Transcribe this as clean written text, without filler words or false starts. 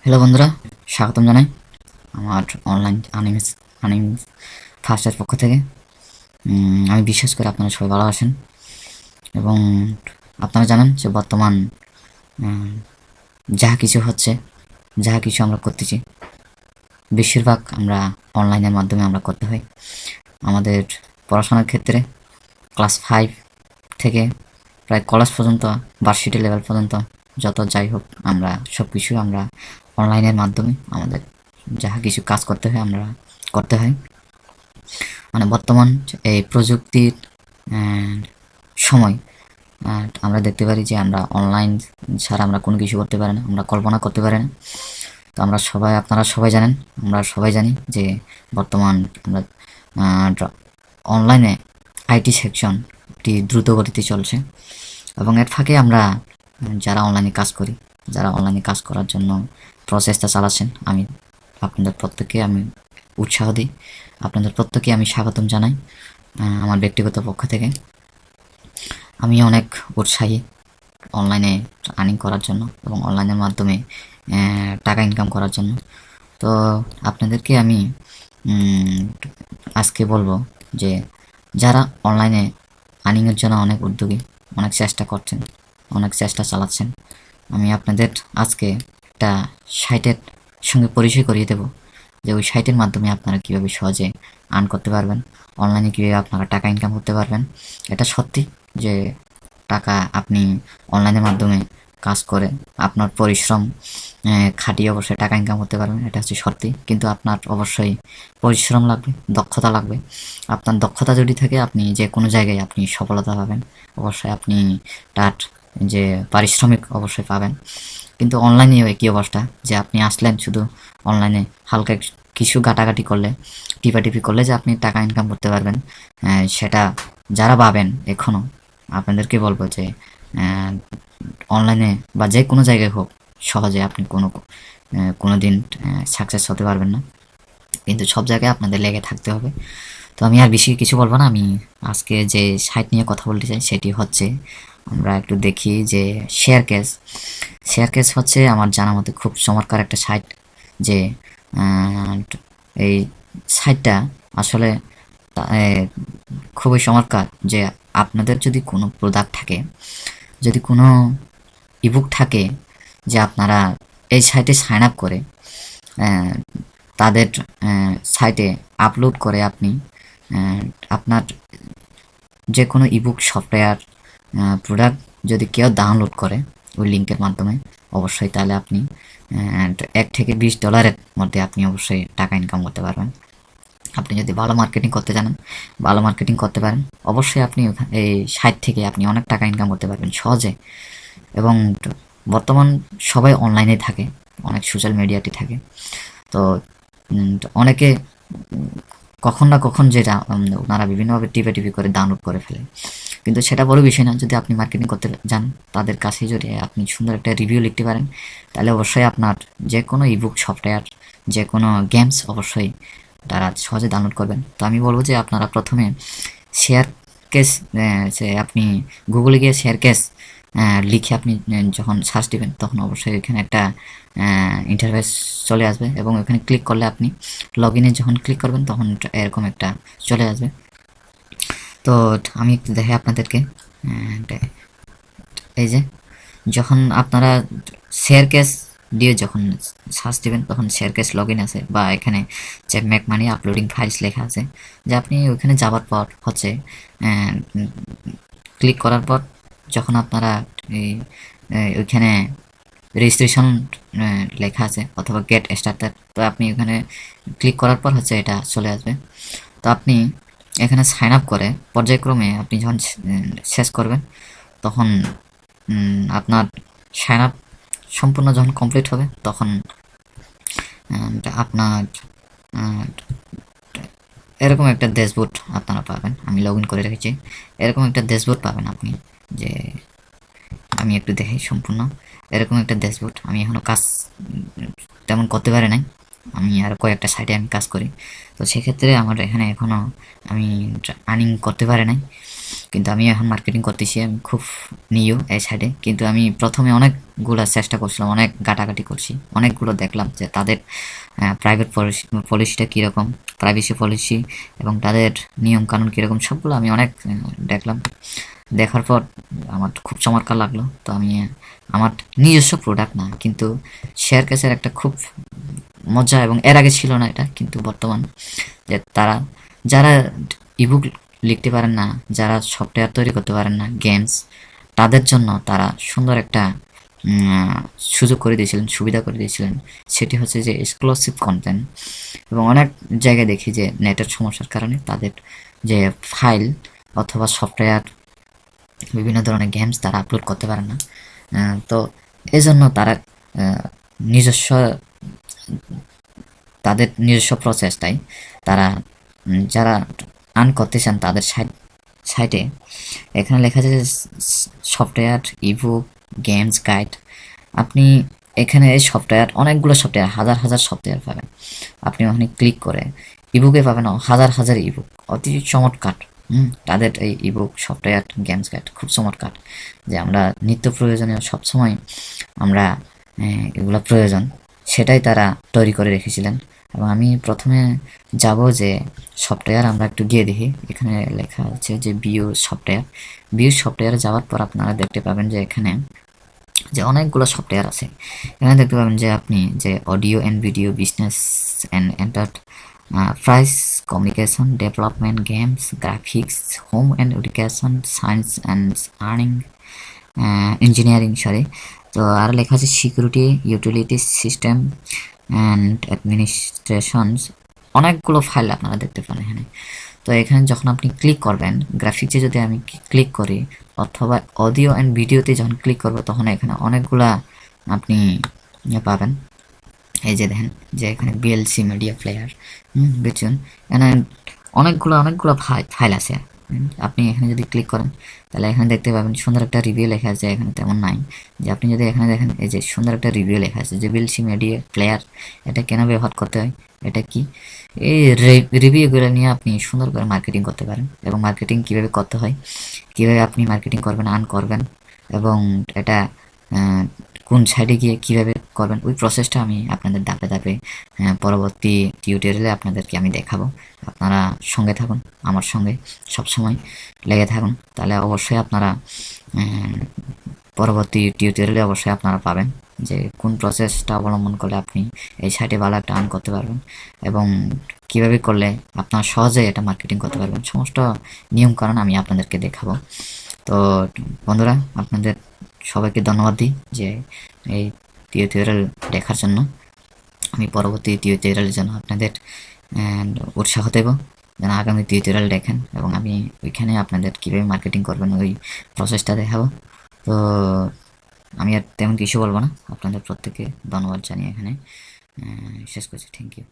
Hello বন্ধুরা, স্বাগতম জানাই আমার অনলাইন আর্নিং ফার্স্টের পক্ষ থেকে। আমি বিশ্বাস করি আপনারা সবাই ভালো আছেন এবং আপনারা জানেন যে বর্তমান যা কিছু হচ্ছে, যা কিছু আমরা করতেছি, বেশিরভাগ আমরা অনলাইনের মাধ্যমে আমরা করতে হয়। আমাদের পড়াশোনার ক্ষেত্রে ক্লাস 5 থেকে প্রায় কলেজ পর্যন্ত, ভার্সিটি লেভেল পর্যন্ত যত যাই হোক, আমরা সব কিছু আমরা অনলাইনের মাধ্যমে আমাদের যাহা কিছু কাজ করতে হয় আমরা করতে হয়। মানে বর্তমান এই প্রযুক্তির সময় আমরা দেখতে পারি যে আমরা অনলাইন ছাড়া আমরা কোনো কিছু করতে পারি না, আমরা কল্পনা করতে পারি না। তো আপনারা সবাই জানেন, আমরা সবাই জানি যে বর্তমান আমরা অনলাইনে আইটি সেকশনটি দ্রুত গতিতে চলছে এবং এর ফাঁকে আমরা যারা অনলাইনে কাজ করি, যারা অনলাইনে কাজ করার জন্য প্রচেষ্টা চালাচ্ছেন, আমি আপনাদের প্রত্যেককে আমি উৎসাহ দিই, আপনাদের প্রত্যেককে আমি স্বাগতম জানাই আমার ব্যক্তিগত পক্ষ থেকে। আমি অনেক উৎসাহী অনলাইনে আর্নিং করার জন্য এবং অনলাইনের মাধ্যমে টাকা ইনকাম করার জন্য। তো আপনাদেরকে আমি আজকে বলবো যে যারা অনলাইনে আর্নিংয়ের জন্য অনেক উদ্যোগী, অনেক চেষ্টা করছেন, অনেক চেষ্টা চালাচ্ছেন, আমি আপনাদের আজকে একটা সাইটের সঙ্গে পরিচয় করিয়ে দেব যে ওই সাইটের মাধ্যমে আপনারা কীভাবে সহজে আর্ন করতে পারবেন, অনলাইনে কীভাবে আপনারা টাকা ইনকাম করতে পারবেন। এটা সত্যি যে টাকা আপনি অনলাইনের মাধ্যমে কাজ করে আপনার পরিশ্রম খাটিয়ে অবশ্যই টাকা ইনকাম করতে পারবেন, এটা হচ্ছে সত্যি। কিন্তু আপনার অবশ্যই পরিশ্রম লাগবে, দক্ষতা লাগবে। আপনার দক্ষতা যদি থাকে আপনি যে কোনো জায়গায় আপনি সফলতা পাবেন, অবশ্যই আপনি তার যে পারিশ্রমিক অবশ্যই পাবেন। কিন্তু অনলাইনে একই অবস্থা যে আপনি আসলেন শুধু অনলাইনে হালকা কিছু ঘাটাঘাটি করলে, টিপাটিপি করলে যে আপনি টাকা ইনকাম করতে পারবেন, সেটা যারা পাবেন এখনও আপনাদেরকে বলবো যে অনলাইনে বা যে কোনো জায়গায় হোক সহজে আপনি কোনো দিন সাকসেস হতে পারবেন না, কিন্তু সব জায়গায় আপনাদের লেগে থাকতে হবে। তো আমি আর বেশি কিছু বলবো না, আমি আজকে যে সাইট নিয়ে কথা বলতে চাই সেটি হচ্ছে, আমরা একটু দেখি যে শেয়ারকেস হচ্ছে আমার জানা মতে খুব চমৎকার একটা সাইট। যে এই সাইটটা আসলে খুবই চমৎকার। যে আপনাদের যদি কোনো প্রোডাক্ট থাকে, যদি কোনো ইবুক থাকে, যে আপনারা এই সাইটে সাইন আপ করে তাদের সাইটে আপলোড করে আপনি আপনার যে কোনো ইবুক সফটওয়্যার প্রোডাক্ট যদি কেউ ডাউনলোড করে ওই লিঙ্কের মাধ্যমে, অবশ্যই তাহলে আপনি $1 থেকে $20 মধ্যে আপনি অবশ্যই টাকা ইনকাম করতে পারবেন। আপনি যদি ভালো মার্কেটিং করতে জানেন, ভালো মার্কেটিং করতে পারেন, অবশ্যই আপনি এই সাইট থেকে আপনি অনেক টাকা ইনকাম করতে পারবেন সহজে। এবং বর্তমান সবাই অনলাইনে থাকে, অনেক সোশ্যাল মিডিয়াতে থাকে। তো অনেকে কখন না কখন যেটা ওনারা বিভিন্নভাবে টিপি করে ডাউনলোড করে ফেলে, কিন্তু সেটা বড় বিষয় না। যদি আপনি মার্কেটিং করতে যান, তাদের কাছে যদি আপনি সুন্দর একটা রিভিউ লিখতে পারেন, তাহলে অবশ্যই আপনার যে কোনো ইবুক সফটওয়্যার, যে কোনো গেমস অবশ্যই তারা সহজে ডাউনলোড করবেন। তো আমি বলবো যে আপনারা প্রথমে শেয়ার কেস, যে আপনি গুগলে গিয়ে শেয়ার কেস লিখে আপনি যখন সার্চ দিবেন, তখন অবশ্যই এখানে একটা ইন্টারফেস চলে আসবে এবং ওখানে ক্লিক করলে আপনি লগ ইনে যখন ক্লিক করবেন তখন এরকম একটা চলে আসবে। তো আমি একটু দেখাই আপনাদেরকে। এই যে যখন আপনারা শেয়ার কেস দিয়ে যখন সার্চ দিবেন, তখন শেয়ার কেস লগ ইন আছে বা এখানে check make money uploading files লেখা আছে। যে আপনি ওখানে যাওয়ার পর হচ্ছে ক্লিক করার পর যখন আপনারা ওইখানে রেজিস্ট্রেশন লেখা আছে অথবা গেট স্টার্টার, তো আপনি ওখানে ক্লিক করার পর হচ্ছে এটা চলে আসবে। তো আপনি এখানে সাইন আপ করে পর্যায়ক্রমে আপনি যখন শেষ করবেন, তখন আপনার সাইন আপ সম্পূর্ণ যখন কমপ্লিট হবে, তখন আপনার এরকম একটা ড্যাশবোর্ড আপনারা পাবেন। আমি লগ ইন করে রেখেছি, এরকম একটা ড্যাশবোর্ড পাবেন আপনি। যে আমি একটু দেখাই সম্পূর্ণ এরকম একটা ড্যাশবোর্ড। আমি এখনও কাজ তেমন করতে পারি নাই, আমি আর কয়েকটা সাইটে আমি কাজ করি, তো সেক্ষেত্রে আমার এখানে এখনও আমি আর্নিং করতে পারি নাই। কিন্তু আমি এখন মার্কেটিং করতেছি, আমি খুব নিউ এই সাইডে। কিন্তু আমি প্রথমে অনেকগুলো চেষ্টা করছিলাম, অনেক ঘাটাঘাটি করছি, অনেকগুলো দেখলাম যে তাদের প্রাইভেট পলিসিটা কীরকম, প্রাইভেসি পলিসি এবং তাদের নিয়ম কানুন কীরকম, সবগুলো আমি অনেক দেখলাম। দেখার পর আমার খুব চমৎকার লাগলো। তো আমি আমার নিজস্ব প্রোডাক্ট না, কিন্তু শেয়ার ক্যাশের একটা খুব মজা, এবং এর আগে ছিল না এটা, কিন্তু বর্তমান যে তারা যারা ইবুক লিখতে পারেন না, যারা সফটওয়্যার তৈরি করতে পারেন না, গেমস, তাদের জন্য তারা সুন্দর একটা সুযোগ করে দিয়েছিলেন, সুবিধা করে দিয়েছিলেন। সেটি হচ্ছে যে এক্সক্লুসিভ কন্টেন্ট। এবং অনেক জায়গায় দেখি যে নেটের সমস্যার কারণে তাদের যে ফাইল অথবা সফটওয়্যার, বিভিন্ন ধরনের গেমস তারা আপলোড করতে পারে না। তো এই জন্য তারা নিজস্ব তাদের নিজস্ব প্রচেষ্টায় তারা যারা আর্ন করতে চান তাদের সাইটে এখানে লেখা আছে যে সফটওয়্যার, ইবুক, গেমস গাইড। আপনি এখানে এই সফটওয়্যার, অনেকগুলো সফটওয়্যার, হাজার হাজার সফটওয়্যার পাবেন। আপনি ওখানে ক্লিক করে ইবুকে পাবেন হাজার হাজার ইবুক, অতি চমৎকার। তাদের এই ইবুক, সফটওয়্যার, গেমস গাইড খুব চমৎকার, যে আমরা নিত্য প্রয়োজনীয় সবসময় আমরা এগুলো প্রয়োজন, সেটাই তারা তৈরি করে রেখেছিলেন। এবং আমি প্রথমে যাব যে সফটওয়্যার আমরা একটু গিয়ে দেখি। এখানে লেখা আছে যে বিউ সফটওয়্যারে যাওয়ার পর আপনারা দেখতে পাবেন যে এখানে যে অনেকগুলো সফটওয়্যার আছে। এখানে দেখতে পাবেন যে আপনি যে audio and video, business and price, communication, development, games, graphics, home and education, science and earning, engineering, sorry. তো আর লেখা আছে security, utility system and administrations. অনেকগুলো ফাইল আপনারা দেখতে পান এখানে। তো এখানে যখন আপনি ক্লিক করবেন, গ্রাফিক্সে যদি আমি ক্লিক করি অথবা অডিও অ্যান্ড ভিডিওতে যখন ক্লিক করবো, তখন এখানে অনেকগুলা আপনি পাবেন। এই যে দেখেন যে এখানে বিএলসি মিডিয়া প্লেয়ার, বুঝছেন, এখানে অনেকগুলো ফাইল আছে। আপনি এখানে যদি ক্লিক করেন তাহলে এখানে দেখতে পাবেন সুন্দর একটা রিভিউ লেখা আছে। এখানে তেমন নাই। যে আপনি যদি এখানে দেখেন এই যে সুন্দর একটা রিভিউ লেখা আছে যে বিএলসি মিডিয়া প্লেয়ার, এটা কেন ব্যবহার করতে হয়, এটা কি, এই রিভিউগুলো নিয়ে আপনি সুন্দর করে মার্কেটিং করতে পারেন। এবং মার্কেটিং কীভাবে করতে হয়, কীভাবে আপনি মার্কেটিং করবেন, আর্ন করবেন, এবং এটা কোন সাইডে গিয়ে কীভাবে করবেন, ওই প্রসেসটা আমি আপনাদের ধাপে ধাপে পরবর্তী টিউটোরিয়ালে আপনাদেরকে আমি দেখাবো। আপনারা সঙ্গে থাকুন, আমার সঙ্গে সবসময় লেগে থাকুন, তাহলে অবশ্যই আপনারা পরবর্তী টিউটোরিয়ালে অবশ্যই আপনারা পাবেন যে কোন প্রসেসটা অবলম্বন করলে আপনি এই সাইটে ভালো একটা আর্ন করতে পারবেন, এবং কীভাবে করলে আপনারা সহজেই এটা মার্কেটিং করতে পারবেন। সমস্ত নিয়মকানুন আমি আপনাদেরকে দেখাবো। তো বন্ধুরা, আপনাদের সবাইকে ধন্যবাদ দিই যে এই টিউটোরিয়াল দেখার জন্য। আমি পরবর্তী টিউটোরিয়ালের জন্য আপনাদের উৎসাহ দেব, যেন আগামী টিউটোরিয়াল দেখেন, এবং আমি ওইখানে আপনাদের কীভাবে মার্কেটিং করবেন ওই প্রসেসটা দেখাবো। তো আমি আর তেমন কিছু বলবো না, আপনাদের প্রত্যেককে ধন্যবাদ জানিয়ে এখানে শেষ করছি। Thank you.